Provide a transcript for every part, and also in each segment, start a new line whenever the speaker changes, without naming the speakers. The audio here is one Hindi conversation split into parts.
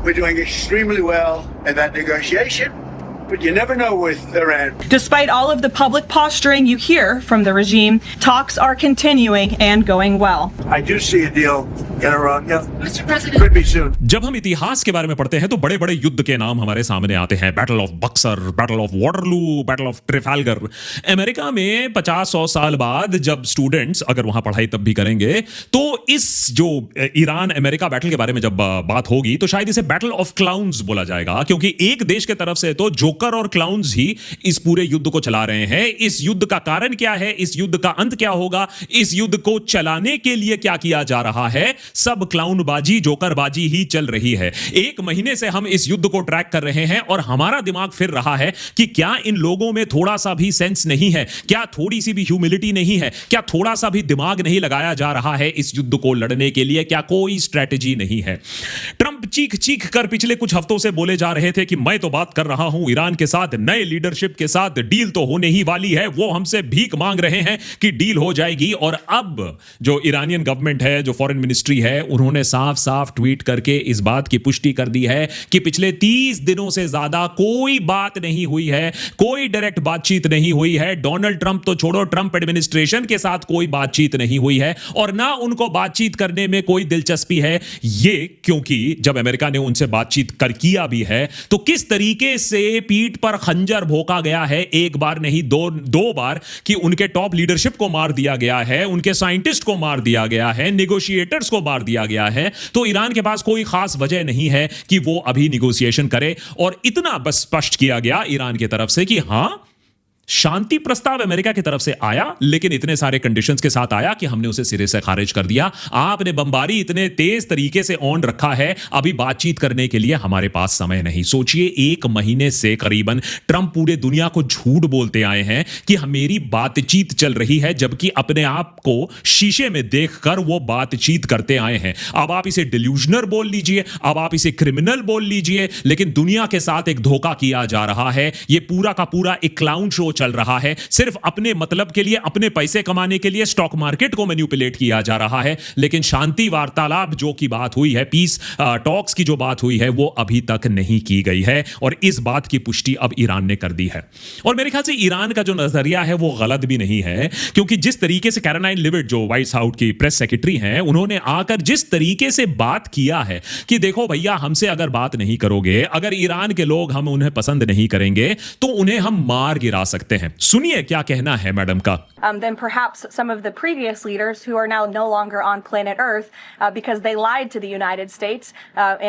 We're doing extremely well in that negotiation, but you never know with Iran.
Despite all of the public posturing you hear from the regime, talks are continuing and going well.
I do see a deal in Iran. Yeah,
Mr. President.
could be soon.
जब हम इतिहास के बारे में पढ़ते हैं तो बड़े बड़े युद्ध के नाम हमारे सामने आते हैं। Battle of Buxar, battle of Waterloo, battle of Trafalgar. America में 50-100 साल बाद जब स्टूडेंट्स अगर वहां पढ़ाई तब भी करेंगे तो इस जो ईरान अमेरिका बैटल के बारे में जब बात होगी तो शायद इसे बैटल ऑफ क्लाउन्स बोला जाएगा, क्योंकि एक देश के तरफ से तो जोकर और क्लाउन्स ही इस पूरे युद्ध को चला रहे हैं। इस युद्ध का कारण क्या है, इस युद्ध का अंत क्या होगा, इस युद्ध को चलाने के लिए क्या किया जा रहा है, सब क्लाउनबाजी जोकरबाजी ही चल रही है। एक महीने से हम इस युद्ध को ट्रैक कर रहे हैं और हमारा दिमाग फिर रहा है कि क्या इन लोगों में थोड़ा सा भी सेंस नहीं है, क्या थोड़ी सी भी ह्यूमिलिटी नहीं है, क्या थोड़ा सा भी दिमाग नहीं लगाया जा रहा है इस युद्ध को लड़ने के लिए, क्या कोई स्ट्रेटेजी नहीं है। ट्रंप चीख चीख कर पिछले कुछ हफ्तों से बोले जा रहे थे कि मैं तो बात कर रहा हूं ईरान के साथ, नए लीडरशिप के साथ डील तो होने ही वाली है, वो हमसे भीख मांग रहे हैं कि डील हो जाएगी। और अब जो ईरानियन गवर्नमेंट है, जो फॉरेन मिनिस्ट्री है, उन्होंने साफ साफ ट्वीट करके इस बात की पुष्टि कर दी है कि पिछले 30 दिनों से ज्यादा कोई बात नहीं हुई है, कोई डायरेक्ट बातचीत नहीं हुई है। डोनाल्ड ट्रंप तो छोड़ो, ट्रंप एडमिनिस्ट्रेशन के साथ कोई बातचीत नहीं हुई है और ना उनको बातचीत करने में कोई दिलचस्पी है। ये क्योंकि जब अमेरिका ने उनसे बातचीत कर किया भी है तो किस तरीके से पीठ पर खंजर भोंका गया है, एक बार नहीं दो बार, कि उनके टॉप लीडरशिप को मार दिया गया है, उनके साइंटिस्ट को मार दिया गया है, नेगोशिएटर्स को मार दिया गया है। तो ईरान के पास कोई खास वजह नहीं है कि वो अभी निगोशिएशन करे। और इतना बस स्पष्ट किया गया ईरान की तरफ से कि हां, शांति प्रस्ताव अमेरिका की तरफ से आया, लेकिन इतने सारे कंडीशंस के साथ आया कि हमने उसे सिरे से खारिज कर दिया। आपने बमबारी इतने तेज तरीके से ऑन रखा है, अभी बातचीत करने के लिए हमारे पास समय नहीं। सोचिए, एक महीने से करीबन ट्रंप पूरे दुनिया को झूठ बोलते आए हैं कि मेरी बातचीत चल रही है, जबकि अपने आप को शीशे में देखकर वो बातचीत करते आए हैं। अब आप इसे डिल्यूजनर बोल लीजिए, अब आप इसे क्रिमिनल बोल लीजिए, लेकिन दुनिया के साथ एक धोखा किया जा रहा है। ये पूरा का पूरा एक क्लाउन शो चल रहा है, सिर्फ अपने मतलब के लिए, अपने पैसे कमाने के लिए स्टॉक मार्केट को मैनिपुलेट किया जा रहा है। लेकिन शांति वार्तालाप जो की बात हुई है, पीस टॉक्स की जो बात हुई है, वो अभी तक नहीं की गई है और इस बात की पुष्टि अब ईरान ने कर दी है। और मेरे ख्याल से ईरान का जो नजरिया है वो गलत भी नहीं है, क्योंकि जिस तरीके से कैरोलाइन लिविट जो व्हाइट हाउस की प्रेस सेक्रेटरी हैं, उन्होंने आकर जिस तरीके से बात किया है कि देखो भैया, हमसे अगर बात नहीं करोगे, अगर ईरान के लोग हम उन्हें पसंद नहीं करेंगे तो उन्हें हम मार गिरा सकते हैं। सुनिए क्या कहना है मैडम का।
Than perhaps some of the previous leaders who are now no longer on planet Earth because they lied to the United States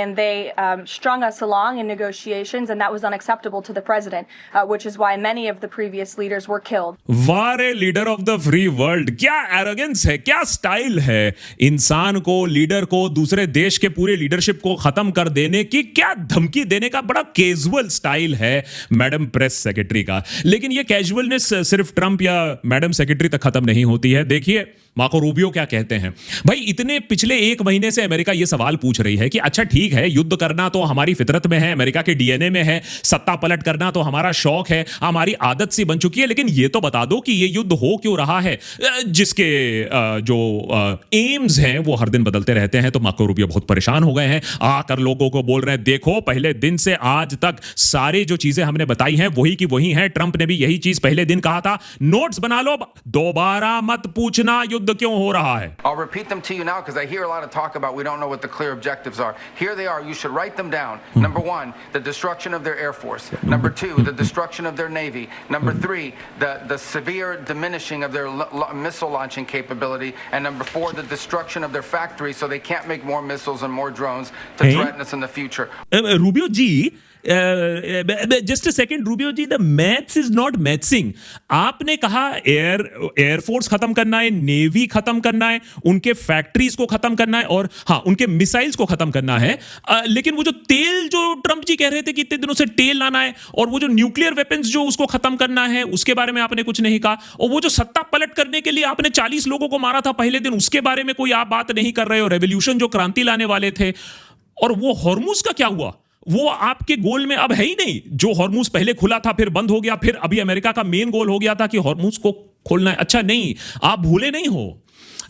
and they strung us along in negotiations, and that was unacceptable to the president, which is why many of the previous leaders were killed.
वारे leader of the free world, क्या एरोगेंस है, क्या स्टाइल है। इंसान को, लीडर को, दूसरे देश के पूरे लीडरशिप को खत्म कर देने की, क्या धमकी देने का बड़ा कैजुअल स्टाइल है मैडम प्रेस सेक्रेटरी का। लेकिन ये कैजुअलनेस सिर्फ ट्रंप या मैडम सेक्रेटरी तक खत्म नहीं होती है। देखिए मार्को रूबियो क्या कहते हैं। भाई, इतने पिछले एक महीने से अमेरिका ये सवाल पूछ रही है कि अच्छा ठीक है, युद्ध करना तो हमारी फितरत में है, अमेरिका के डीएनए में है, सत्ता पलट करना तो हमारा शौक है, हमारी आदत सी बन चुकी है, लेकिन ये तो बता दो कि ये युद्ध हो क्यों रहा है, जिसके जो एम्स हैं वो हर दिन बदलते रहते हैं। तो मार्को रूबियो बहुत परेशान हो गए हैं, आकर लोगों को बोल रहे हैं, देखो पहले दिन से आज तक सारे जो चीजें हमने बताई हैं वही की वही हैं। ट्रंप ने भी यही चीज पहले दिन कहा था, नोट्स बना लो, दोबारा मत पूछना युद्ध क्यों हो रहा है।
I'll repeat them to you now because I hear a lot of talk about we don't know what the clear objectives are. Here they are. You should write them down. Number 1, the destruction of their air force. Number 2, the destruction of their navy. Number 3, the severe diminishing of their missile launching capability. And number 4, the destruction of their factories so they can't make more missiles and more drones to threaten us in the future.
Rubio ji, just a second Rubio ji, the maths is not mathsing. आपने कहा एयरफोर्स खत्म करना है, नेवी खत्म करना है, उनके फैक्ट्रीज को खत्म करना है और हाँ, उनके मिसाइल्स को खत्म करना है। लेकिन वो जो तेल, जो ट्रंप जी कह रहे थे कि इतने दिनों से तेल लाना है, और वो जो न्यूक्लियर वेपन्स जो उसको खत्म करना है, उसके बारे में आपने कुछ नहीं कहा। और वो जो सत्ता पलट करने के लिए आपने 40 लोगों को मारा था पहले दिन, उसके बारे में कोई आप बात नहीं कर रहे हो। रेवोल्यूशन जो क्रांति लाने वाले थे, और वो हॉर्मुज का क्या हुआ? वो आपके गोल में अब है ही नहीं। जो हॉर्मुज पहले खुला था, फिर बंद हो गया, फिर अभी अमेरिका का मेन गोल हो गया था कि हॉर्मुज को खोलना है। अच्छा नहीं, आप भूले नहीं हो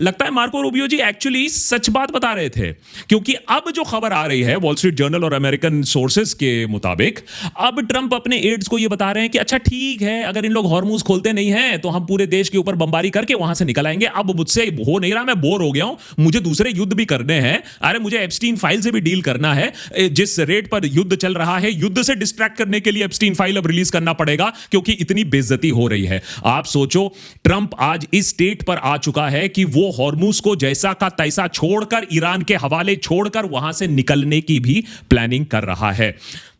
लगता है मार्को रूबियो जी एक्चुअली सच बात बता रहे थे, क्योंकि अब जो खबर आ रही है वॉल स्ट्रीट जर्नल और अमेरिकन सोर्सेस के मुताबिक, अब ट्रंप अपने एड्स को यह बता रहे हैं कि अच्छा ठीक है, अगर इन लोग हॉर्मूज खोलते नहीं हैं तो हम पूरे देश के ऊपर बमबारी करके वहां से निकल आएंगे। अब मुझसे हो नहीं रहा, मैं बोर हो गया हूं, मुझे दूसरे युद्ध भी करने हैं। अरे मुझे एप्स्टीन फाइल से भी डील करना है। जिस रेट पर युद्ध चल रहा है, युद्ध से डिस्ट्रैक्ट करने के लिए एप्स्टीन फाइल अब रिलीज करना पड़ेगा, क्योंकि इतनी बेइज्जती हो रही है। आप सोचो, ट्रंप आज इस स्टेट पर आ चुका है कि वो हॉर्मूज को जैसा का तैसा छोड़कर, ईरान के हवाले छोड़कर वहां से निकलने की भी प्लानिंग कर रहा है।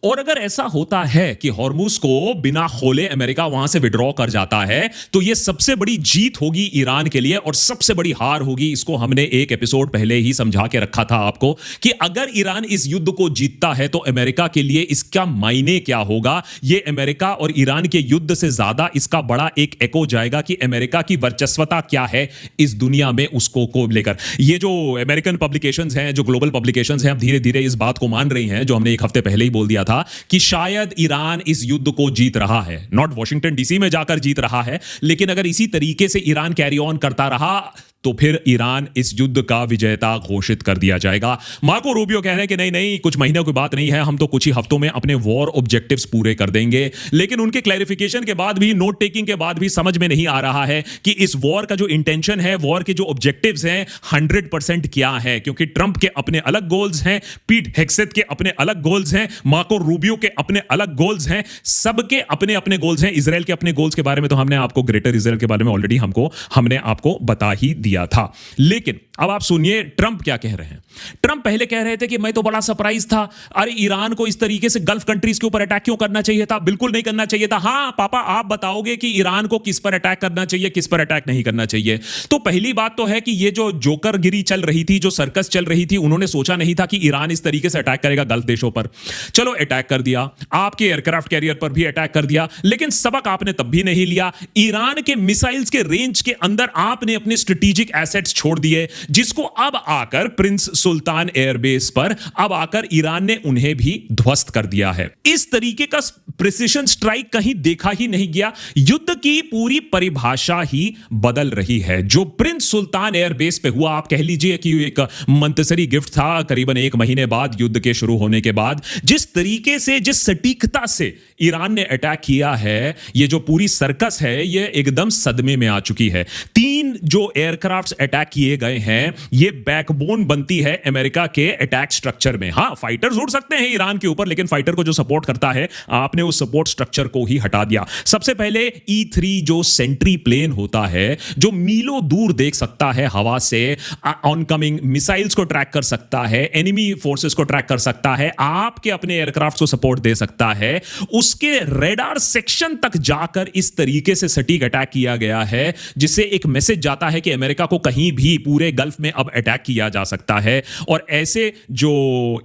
और अगर ऐसा होता है कि हॉर्मूज को बिना खोले अमेरिका वहां से विड्रॉ कर जाता है, तो यह सबसे बड़ी जीत होगी ईरान के लिए और सबसे बड़ी हार होगी। इसको हमने एक एपिसोड पहले ही समझा के रखा था आपको कि अगर ईरान इस युद्ध को जीतता है तो अमेरिका के लिए इसका मायने क्या होगा। यह अमेरिका और ईरान के युद्ध से ज्यादा इसका बड़ा एक एको जाएगा कि अमेरिका की वर्चस्वता क्या है इस दुनिया में, उसको को लेकर। ये जो अमेरिकन पब्लिकेशंस हैं, जो ग्लोबल पब्लिकेशंस हैं, अब धीरे धीरे इस बात को मान रही हैं, जो हमने एक हफ्ते पहले ही बोल दिया था कि शायद ईरान इस युद्ध को जीत रहा है। नॉट वॉशिंगटन डीसी में जाकर जीत रहा है, लेकिन अगर इसी तरीके से ईरान कैरी ऑन करता रहा तो फिर ईरान इस युद्ध का विजेता घोषित कर दिया जाएगा। मार्को रूबियो कह रहे हैं कि नहीं नहीं, कुछ महीनों की बात नहीं है, हम तो कुछ ही हफ्तों में अपने वॉर ऑब्जेक्टिव्स पूरे कर देंगे। लेकिन उनके क्लैरिफिकेशन के बाद भी, नोट टेकिंग के बाद भी समझ में नहीं आ रहा है कि इस वॉर का जो इंटेंशन है, वॉर के जो ऑब्जेक्टिव्स हैं 100% क्या है। क्योंकि ट्रंप के अपने अलग गोल्स हैं, पीट हेग्सेथ के अपने अलग गोल्स हैं, मार्को रूबियो के अपने अलग गोल्स हैं, सबके अपने अपने गोल्स हैं। इजराइल के अपने गोल्स के बारे में तो हमने आपको, ग्रेटर इजराइल के बारे में ऑलरेडी हमने आपको बता ही दिया था। लेकिन अब आप सुनिए ट्रंप क्या कह रहे हैं। ट्रंप पहले कह रहे थे कि मैं तो बड़ा सरप्राइज था, अरे ईरान को इस तरीके से गल्फ कंट्रीज के ऊपर अटैक क्यों करना चाहिए था, बिल्कुल नहीं करना चाहिए था। हां पापा, आप बताओगे कि ईरान को किस पर अटैक करना चाहिए, किस पर अटैक नहीं करना चाहिए। तो पहली बात तो है कि ये जो जोकरगिरी चल रही थी, जो सर्कस चल रही थी, उन्होंने सोचा नहीं था कि ईरान इस तरीके से अटैक करेगा गल्फ देशों पर। चलो अटैक कर दिया, आपके एयरक्राफ्ट कैरियर पर भी अटैक कर दिया, लेकिन सबक आपने तब भी नहीं लिया। ईरान के मिसाइल्स के रेंज के अंदर आपने अपने स्ट्रेटेजिक एसेट्स छोड़ दिए, जिसको अब आकर प्रिंस सुल्तान एयरबेस पर अब आकर ईरान ने उन्हें भी ध्वस्त कर दिया है। इस तरीके का प्रिसिशन स्ट्राइक कहीं देखा ही नहीं गया। युद्ध की पूरी परिभाषा ही बदल रही है। जो प्रिंस सुल्तान एयरबेस पे हुआ, आप कह लीजिए कि एक मंतसरी गिफ्ट था करीबन 1 महीने बाद युद्ध के शुरू होने के बाद। जिस तरीके से, जिस सटीकता से ईरान ने अटैक किया है, ये जो पूरी सर्कस है, ये एकदम सदमे में आ चुकी है। 3 जो एयरक्राफ्ट्स अटैक किए गए हैं, ये बैकबोन बनती है अमेरिका के अटैक स्ट्रक्चर में। हां, फाइटर्स उड़ सकते हैं ईरान के ऊपर, लेकिन फाइटर को जो सपोर्ट करता है, आपने उस सपोर्ट स्ट्रक्चर को ही हटा दिया। सबसे पहले E3 जो सेंट्री प्लेन होता है, जो मीलों दूर देख सकता है हवा से, ऑनकमिंग मिसाइल्स को ट्रैक कर सकता है, एनिमी फोर्सेस को ट्रैक कर सकता है, आपके अपने एयरक्राफ्ट को सपोर्ट दे सकता है, उसके रेडार सेक्शन तक जाकर इस तरीके से सटीक अटैक किया गया है, जिससे एक मैसेज जाता है कि अमेरिका को कहीं भी पूरे गल्फ में अब अटैक किया जा सकता है। और ऐसे जो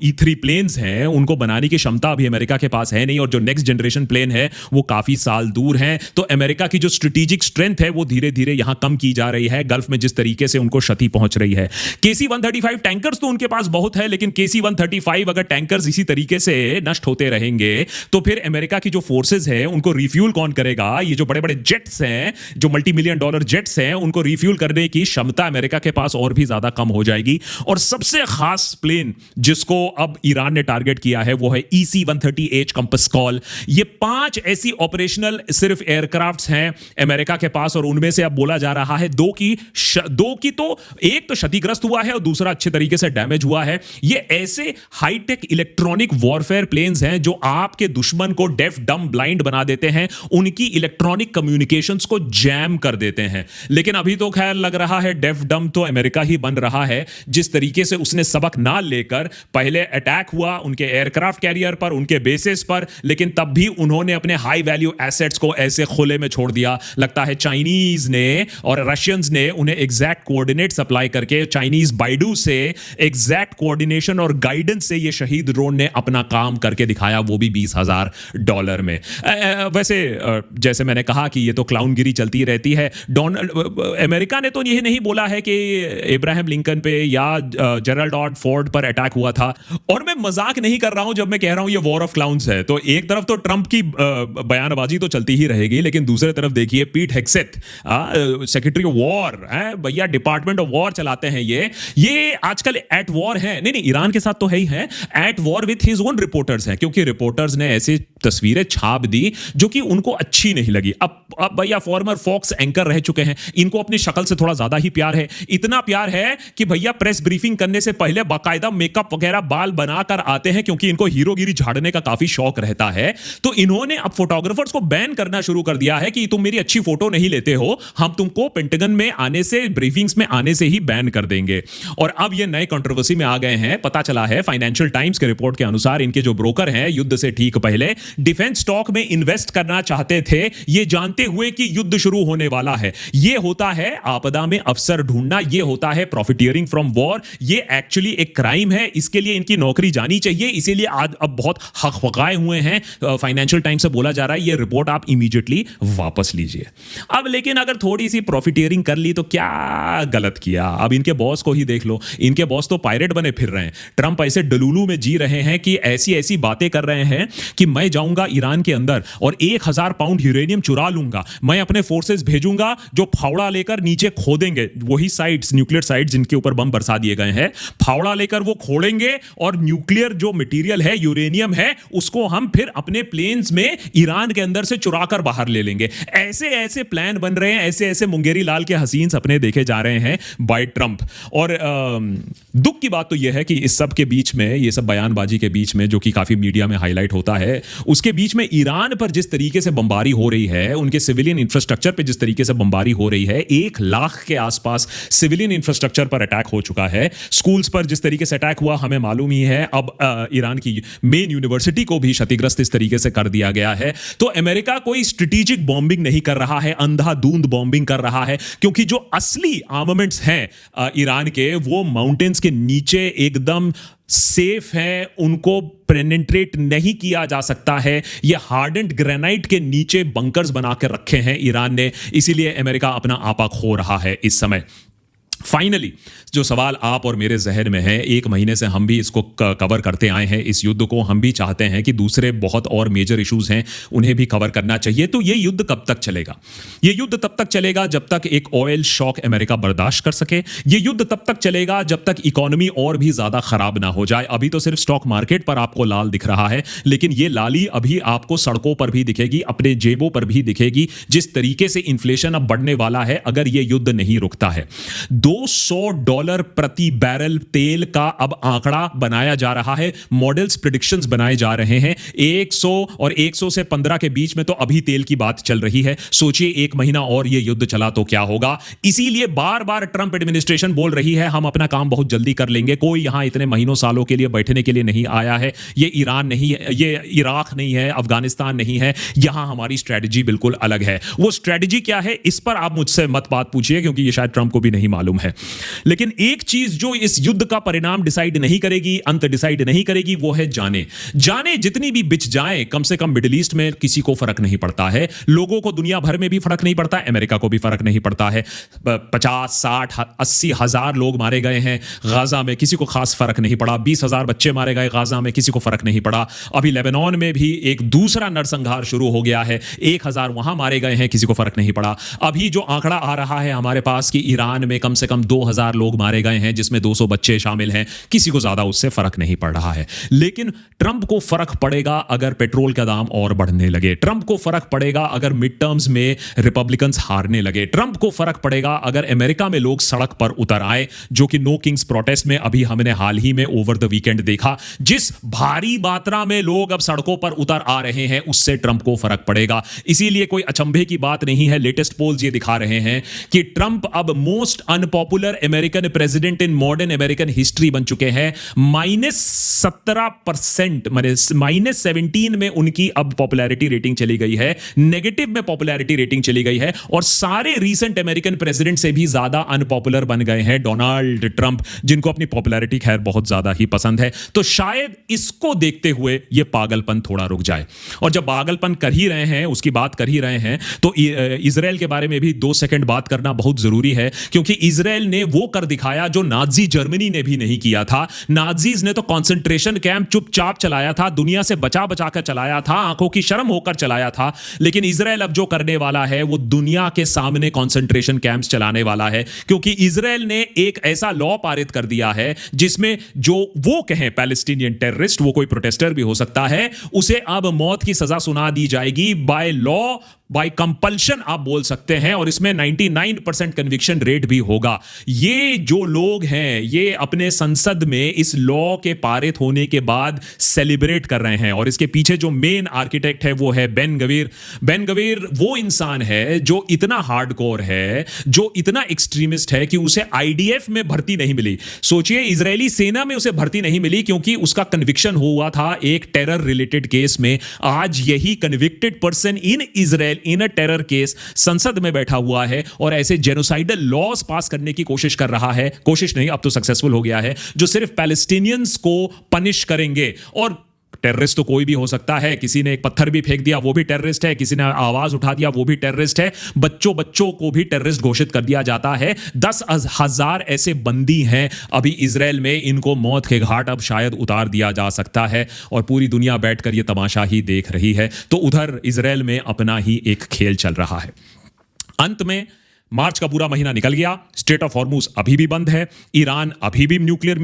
E3 प्लेन्स हैं, उनको बनाने की क्षमता अभी अमेरिका के पास है नहीं, और जो नेक्स्ट जनरेशन प्लेन है वो काफी साल दूर हैं। तो अमेरिका की जो स्ट्रेटेजिक स्ट्रेंथ है वो धीरे धीरे यहां कम की जा रही है, गल्फ में जिस तरीके से उनको क्षति पहुंच रही है। KC-135 टैंकर्स तो उनके पास बहुत है, लेकिन KC-135 अगर टैंकर्स इसी तरीके से नष्ट होते रहेंगे तो फिर अमेरिका की जो फोर्सेस है उनको रिफ्यूल कौन करेगा। ये जो बड़े बड़े जेट्स हैं, जो मल्टी-मिलियन डॉलर जेट्स हैं, उनको रिफ्यूल करने की क्षमता अमेरिका के पास और भी ज्यादा कम हो जाएगी। और सबसे खास प्लेन जिसको अब ईरान ने टारगेट किया है वो है EC-130H कंपस कॉल। ये 5 ऐसी ऑपरेशनल सिर्फ एयरक्राफ्ट्स हैं अमेरिका के पास, और उनमें से अब बोला जा रहा है दो की तो एक तो क्षतिग्रस्त हुआ है और दूसरा अच्छे तरीके से डैमेज हुआ है। ये ऐसे हाईटेक इलेक्ट्रॉनिक वॉरफेयर प्लेन्स हैं जो आपके दुश्मन को डेफ डम ब्लाइंड बना देते हैं, उनकी इलेक्ट्रॉनिक कम्युनिकेशंस को जैम कर देते हैं। लेकिन अभी तो खैर लग रहा है डेफ डम तो अमेरिका ही बन रहा है, जिस तरीके से उसने सबक ना लेकर पहले अटैक हुआ उनके एयरक्राफ्ट कैरियर पर, उनके बेसिस पर, लेकिन तब भी उन्होंने अपने हाई वैल्यू एसेट्स को ऐसे खुले में छोड़ दिया। लगता है चाइनीज ने और रशियंस ने उन्हें एग्जैक्ट कोऑर्डिनेट सप्लाई करके, चाइनीज बाइडू से एग्जैक्ट कोऑर्डिनेशन और गाइडेंस से ये शहीद ड्रोन ने अपना काम करके दिखाया, वो भी $20,000 में। वैसे जैसे मैंने कहा कि ये तो क्लाउनगिरी चलती रहती है। अमेरिका ने तो यही नहीं बोला है कि इब्राहिम लिंकन पे या जेरल्ड ऑड फोर्ड पर अटैक हुआ था, और मैं मजाक नहीं कर रहा हूं जब मैं कह रहा हूं ये वॉर ऑफ क्लाउन्स है। तो एक तरफ तो ट्रंप की बयानबाजी तो चलती ही रहेगी, लेकिन दूसरे तरफ देखिए पीट हेग्सेथ, सेक्रेटरी ऑफ वॉर, भैया डिपार्टमेंट ऑफ वॉर चलाते हैं ये आजकल एट वॉर है, नहीं ईरान के साथ तो है ही है, at war with his own reporters हैं, क्योंकि रिपोर्टर्स ने ऐसी तस्वीरें छाप दी जो कि उनको अच्छी नहीं लगी। अब भैया फॉर्मर फॉक्स एंकर रह चुके हैं, इनको अपनी शक्ल से थोड़ा ज्यादा ही प्यार है, इतना प्यार है कि भैया प्रेस ब्रीफिंग करने से पहले बाकायदा मेकअप वगैरह बाल बनाकर आते हैं, क्योंकि इनको हीरोगिरी झाड़ने का काफी शौक रहता है। तो इन्होंने अब फोटोग्राफर्स को बैन करना शुरू कर दिया है कि तुम मेरी अच्छी फोटो नहीं लेते हो, हम तुमको पेंटागन में आने से, ब्रीफिंग्स में आने से ही बैन कर देंगे। और अब ये नए कंट्रोवर्सी में आ गए हैं। पता चला है फाइनेंशियल टाइम्स के रिपोर्ट के अनुसार इनके जो ब्रोकर हैं युद्ध से ठीक पहले डिफेंस स्टॉक में इन्वेस्ट करना चाहते थे, ये जानते हुए कि युद्ध शुरू होने वाला है। ये होता है आपदा में अवसर ढूंढना, ये होता है प्रॉफिटियरिंग फ्रॉम वॉर। ये एक्चुअली एक क्राइम है, इसके लिए इनकी नौकरी जानी चाहिए। इसीलिए आज अब बहुत हकफकाए हुए हैं। फाइनेंशियल टाइम्स से बोला जा रहा है ये रिपोर्ट आप इमीडिएटली वापस लीजिए। अब लेकिन अगर थोड़ी सी प्रॉफिटियरिंग कर ली तो क्या गलत किया? अब इनके बॉस को ही देख लो, इनके बॉस तो पायरेट बने फिर रहे हैं। ट्रंप ऐसे डलूलू में जी रहे हैं कि ऐसी ऐसी बातें कर रहे हैं कि मैं जाऊंगा ईरान के अंदर और 1000 पाउंड यूरेनियम चुरा लूंगा, मैं अपने फोर्सेस भेजूंगा जो फावड़ा लेकर नीचे खोदेंगे, वही साइट्स, न्यूक्लियर साइट्स जिनके ऊपर बम बरसा दिए गए हैं, फावड़ा लेकर वो खोलेंगे और न्यूक्लियर जो मटेरियल है, यूरेनियम है, उसको हम फिर अपने प्लेन्स में ईरान के अंदर से चुरा कर बाहर ले लेंगे। ऐसे ऐसे प्लान बन रहे हैं, ऐसे ऐसे मुंगेरी लाल के हसीन सपने देखे जा रहे हैं बाय ट्रंप। और दुख की बात तो यह है कि इस सब के बीच में, ये सब बयानबाजी के बीच में जो कि काफी मीडिया में हाईलाइट होता है, उसके बीच में ईरान पर जिस तरीके से बमबारी हो रही है, उनके सिविलियन इंफ्रास्ट्रक्चर पर जिस तरीके से बमबारी हो रही है, 1 लाख के आसपास सिविलियन इंफ्रास्ट्रक्चर पर अटैक हो चुका है। स्कूल्स पर जिस तरीके से अटैक हुआ हमें मालूम ही है। अब ईरान की मेन यूनिवर्सिटी को भी क्षतिग्रस्त इस तरीके से कर दिया गया है। तो अमेरिका कोई स्ट्रेटेजिक बॉम्बिंग नहीं कर रहा है, अंधाधुंध बॉम्बिंग कर रहा है, क्योंकि जो असली आर्मामेंट्स हैं ईरान के, वो माउंटेन्स के नीचे एकदम सेफ है, उनको पेनिट्रेट नहीं किया जा सकता है। ये हार्डेंड ग्रेनाइट के नीचे बंकर्स बना के रखे हैं ईरान ने, इसीलिए अमेरिका अपना आपा खो रहा है इस समय। फाइनली जो सवाल आप और मेरे जहन में है, 1 महीने से हम भी इसको कवर करते आए हैं, इस युद्ध को हम भी चाहते हैं कि दूसरे बहुत और मेजर इश्यूज हैं उन्हें भी कवर करना चाहिए। तो ये युद्ध कब तक चलेगा? ये युद्ध तब तक चलेगा जब तक एक ऑयल शॉक अमेरिका बर्दाश्त कर सके। ये युद्ध तब तक चलेगा जब तक इकोनॉमी और भी ज्यादा खराब ना हो जाए। अभी तो सिर्फ स्टॉक मार्केट पर आपको लाल दिख रहा है, लेकिन ये लाली अभी आपको सड़कों पर भी दिखेगी, अपने जेबों पर भी दिखेगी, जिस तरीके से इन्फ्लेशन अब बढ़ने वाला है अगर ये युद्ध नहीं रुकता है। $200 प्रति बैरल तेल का अब आंकड़ा बनाया जा रहा है, मॉडल्स प्रेडिक्शंस बनाए जा रहे हैं। 100 और 100 से 15 के बीच में तो अभी तेल की बात चल रही है। सोचिए 1 महीना और ये युद्ध चला तो क्या होगा। इसीलिए बार बार ट्रंप एडमिनिस्ट्रेशन बोल रही है हम अपना काम बहुत जल्दी कर लेंगे, कोई यहां इतने महीनों सालों के लिए बैठने के लिए नहीं आया है। ये ईरान नहीं है, ये इराक नहीं है, अफगानिस्तान नहीं है, यहां हमारी स्ट्रेटजी बिल्कुल अलग है। वो स्ट्रेटजी क्या है इस पर आप मुझसे मत बात पूछिए, क्योंकि ये शायद ट्रंप को भी नहीं मालूम है। लेकिन एक चीज जो इस युद्ध का परिणाम डिसाइड नहीं करेगी, अंत डिसाइड नहीं करेगी, वो है जाने। जाने जितनी भी बिछ जाए, कम से कम मिडिल ईस्ट में किसी को फर्क नहीं पड़ता है, लोगों को दुनिया भर में भी फर्क नहीं पड़ता, अमेरिका को भी फर्क नहीं पड़ता है। 50, 60, 80 हजार लोग मारे गए हैं गाजा में, किसी को खास फर्क नहीं पड़ा। 20,000 बच्चे मारे गए गाजा में, किसी को फर्क नहीं पड़ा। अभी लेबनान में भी एक दूसरा नरसंहार शुरू हो गया है, 1,000 वहां मारे गए हैं, किसी को फर्क नहीं पड़ा। अभी जो आंकड़ा आ रहा है हमारे पास कि ईरान में कम से कम 2,000 लोग मारे गए हैं, जिसमें 200 बच्चे शामिल हैं, किसी को ज्यादा उससे फर्क नहीं पड़ रहा है। लेकिन ट्रंप को फर्क पड़ेगा अगर पेट्रोल का दाम और बढ़ने लगे। ट्रंप को फर्क पड़ेगा अगर मिड टर्म्स में रिपब्लिकन्स हारने लगे। ट्रंप को फर्क पड़ेगा अगर अमेरिका में लोग सड़क पर उतर आए, जो कि नो किंग्स प्रोटेस्ट में अभी हमने हाल ही में ओवर द वीकेंड देखा। जिस भारी मात्रा में लोग अब सड़कों पर उतर आ रहे हैं, उससे ट्रंप को फर्क पड़ेगा। इसीलिए कोई अचंभे की बात नहीं है, लेटेस्ट पोल्स ये दिखा रहे हैं कि ट्रंप अब most unpopular American president in modern American history बन चुके हैं। -17%, माने -17 में उनकी अब पॉपुलैरिटी रेटिंग चली गई है, नेगेटिव में पॉपुलैरिटी रेटिंग चली गई है, और सारे रीसेंट अमेरिकन प्रेसिडेंट से भी ज्यादा अनपॉपुलर बन गए हैं डोनाल्ड ट्रंप, जिनको अपनी पॉपुलैरिटी खैर बहुत ज्यादा ही पसंद है। तो शायद इसको देखते हुए यह पागलपन थोड़ा रुक जाए। और जब पागलपन कर ही रहे हैं, उसकी बात कर ही रहे हैं, तो इजराइल के बारे में भी 2 सेकंड बात करना बहुत जरूरी है, क्योंकि इजराइल ने वो कर दिखाया जो नाजी जर्मनी ने भी नहीं किया था। नाजीज ने तो कंसंट्रेशन कैंप चुपचाप चलाया था, दुनिया से बचा बचा कर चलाया था, आंखों की शर्म होकर चलाया था। लेकिन इजराइल अब जो करने वाला है वो दुनिया के सामने कंसंट्रेशन कैंप्स चलाने वाला है, क्योंकि इजराइल ने एक ऐसा लॉ पारित कर दिया है जिसमें जो वो कहें पैलेस्टीनियन टेररिस्ट, वो कोई प्रोटेस्टर भी हो सकता है, उसे अब मौत की सजा सुना दी जाएगी बाय लॉ, बाय कंपल्शन आप बोल सकते हैं। और इसमें 99% कन्विक्शन रेट भी होगा। ये जो लोग हैं ये अपने संसद में इस लॉ के पारित होने के बाद सेलिब्रेट कर रहे हैं, और इसके पीछे जो मेन आर्किटेक्ट है वो है बेन गवीर। बेन गवीर वो इंसान है जो इतना हार्डकोर है, जो इतना एक्सट्रीमिस्ट है कि उसे आईडीएफ में भर्ती नहीं मिली। सोचिए, इजरायली सेना में उसे भर्ती नहीं मिली क्योंकि उसका कन्विक्शन हुआ था एक टेरर रिलेटेड केस में। आज यही convicted person in Israel in a terror case संसद में बैठा हुआ है और ऐसे जेनोसाइडल लॉज पास करने की कोशिश कर रहा है। कोशिश नहीं, अब तो सक्सेसफुल हो गया है, जो सिर्फ पैलेस्टीनियंस को पनिश करेंगे। और टेररिस्ट तो कोई भी हो सकता है, किसी ने एक पत्थर भी फेंक दिया वो भी टेररिस्ट है, किसी ने आवाज उठा दिया वो भी टेररिस्ट है, बच्चों को भी टेररिस्ट घोषित कर दिया जाता है। 10,000 ऐसे बंदी हैं अभी इजराइल में, इनको मौत के घाट अब शायद उतार दिया जा सकता है, और पूरी दुनिया बैठकर ये तमाशा ही देख रही है। तो उधर इजराइल में अपना ही एक खेल चल रहा है। अंत में मार्च का पूरा महीना निकल गया, स्ट्रेट ऑफ हॉर्मुज अभी भी बंद है, ईरान अभी भी न्यूक्लियर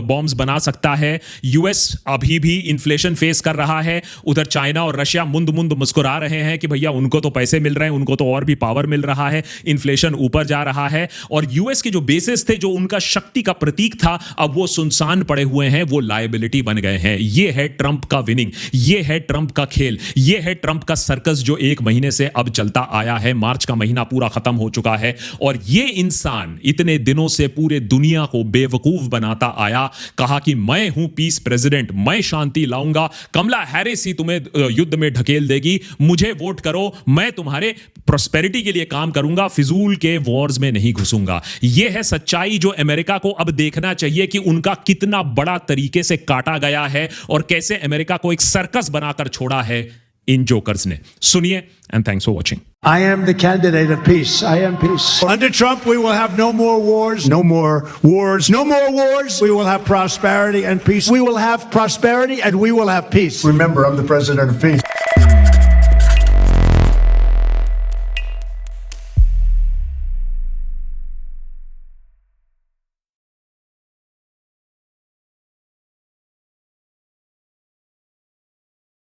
बॉम्ब्स बना सकता है, यूएस अभी भी इन्फ्लेशन फेस कर रहा है, उधर चाइना और रशिया मुंद मुंद मुस्कुरा रहे हैं कि भैया उनको तो पैसे मिल रहे हैं, उनको तो और भी पावर मिल रहा है, इन्फ्लेशन ऊपर जा रहा है। और यूएस के जो बेसिस थे, जो उनका शक्ति का प्रतीक था, अब वो सुनसान पड़े हुए हैं, वो लायबिलिटी बन गए हैं। ये है ट्रंप का विनिंग, ये है ट्रंप का खेल, ये है ट्रंप का सर्कस जो एक महीने से अब चलता आया है। मार्च का महीना पूरा खत्म हो चुका है, और ये इंसान इतने दिनों से पूरे दुनिया को बेवकूफ बनाता आया, कहा कि मैं हूं पीस प्रेसिडेंट, मैं शांति लाऊंगा, कमला हैरिस ही तुम्हें युद्ध में ढकेल देगी, मुझे वोट करो, मैं तुम्हारे प्रोस्पेरिटी के लिए काम करूंगा, फिजूल के वॉर्स में नहीं घुसूंगा। यह है सच्चाई जो अमेरिका को अब देखना चाहिए कि उनका कितना बड़ा तरीके से काटा गया है और कैसे अमेरिका को एक सर्कस बनाकर छोड़ा है इन जोकर्स ने। सुनिए, and thanks for watching.
I am the candidate of peace. I am peace. Under Trump, we will have no more wars. No more wars. No more wars. We will have prosperity and peace. We will have prosperity and we will have peace. Remember, I'm the president of peace.